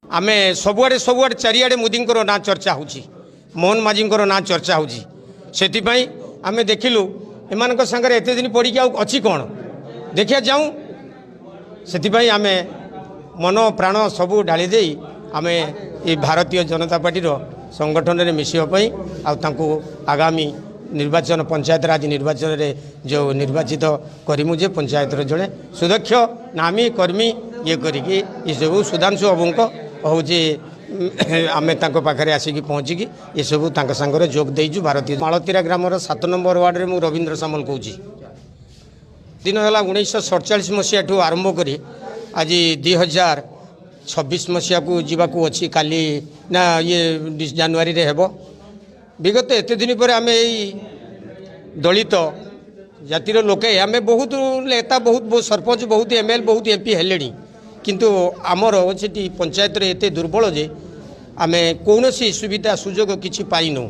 आमे सबुआड़े चारिआडे मोदी ना चर्चा होची मोहन माझी ना चर्चा होची सेतिपाई आमे देखिलु एमानक संगे एते दिन पड़ी अच्छी कौन देखिया जाऊँ सेतिपाई आमे मन प्राण सबू ढाली दे आमे ये भारतीय जनता पार्टी संगठन में मिसवाई आगामी निर्वाचन पंचायत राज निर्वाचन रे जो निर्वाचित करिमु जे पंचायत जड़े सुदक्ष नामी कर्मी ये करिकी ये सब सुधांशु बाबू हूँ आमे पाखे आसिकी पहुँचिकी ये सब सांगे जोग देजु भारतीय मालतीरा ग्रामर 7 नंबर वार्ड में मु रवींद्र सामल कहूँ दिन है 1947 मसीहा ठू आरंभ कर आज 2026 मसीहा को जीवाकू अच्छी काली ना ये जनवरी रे हेबो विगत एत दिन पर आम दलित जातिर लोके आम बहुत नेता बहुत सरपंच बहुत एमएल बहुत एमपी हेले किंतु आमर से पंचायत एत दुर्बल जे आम कौन सुविधा सुजोग किसी पाइनु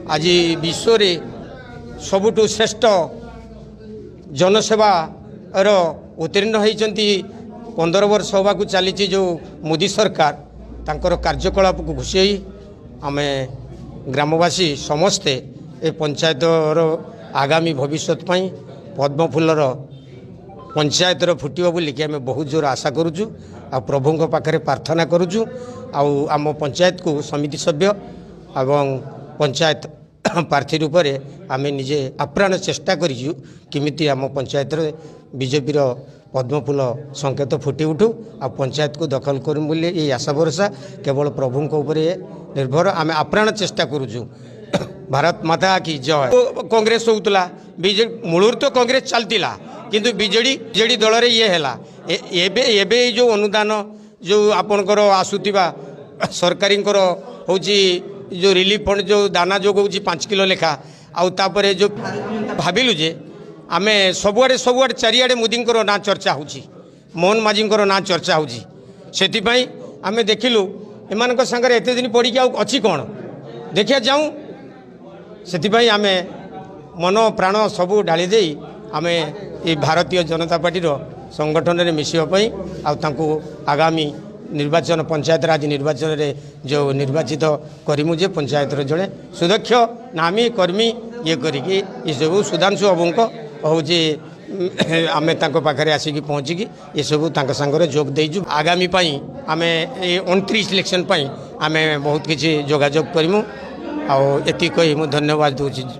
आज विश्व रे सबुठु श्रेष्ठ जनसेवा उत्तीर्ण होती 15 वर्ष होगा चली जो मोदी सरकार तांकर कार्यकलाप को घुषे आम ग्रामवासी समस्ते ए पंचायतर आगामी भविष्य पद्म फूलर पंचायतर फुटब बोलिकी आम बहुत जोर आशा करुचु आ प्रभु पाखे प्रार्थना करुचु आम पंचायत को समिति सभ्य एवं पंचायत प्रार्थी रूप से आम निजे आप्राण चेष्टा करूँ किमिति आम पंचायत बीजेपी पद्मफूल संकेत फुटी उठू आ पंचायत को दखल करूँ बोली ये आशा भरोसा केवल प्रभु निर्भर आम आप्राण चेष्टा करुचु भारत माता की जय कांग्रेस होता बीजेपी मूलर तो कांग्रेस चलता किंतु बीजेडी दल रे ये है जो अनुदान जो आपणकर आसुवा सरकारी हूँ जो रिलीफ फंड जो दाना जो हूँ 5 किलो लेखा आउे जो भाविलु जे आम सबुआड़े चारिआडे मोदी ना चर्चा होची मोहन माझी ना चर्चा होची सेतिपाई आमे देखिलु एमानक संगे एते दिन पड़ी अच्छी कौन देखिया जाऊँ सेतिपाई आमे मन प्राण सबू ढाली दे आमे ये भारतीय जनता पार्टी संगठन में मिसवाई आगामी निर्वाचन पंचायत राज निर्वाचन रे जो निर्वाचित करिमु जे पंचायत जड़े सुदक्ष नामी कर्मी ये करिकी ये सब सुधांशु बाबू हूँ आमे पाखे आसिकी पहुँचिकी ये सब सांगे जोग देजु आगामी आम 29 इलेक्शन आम बहुत किसी जोगाजोग करूँ आती कही धन्यवाद दूसरी।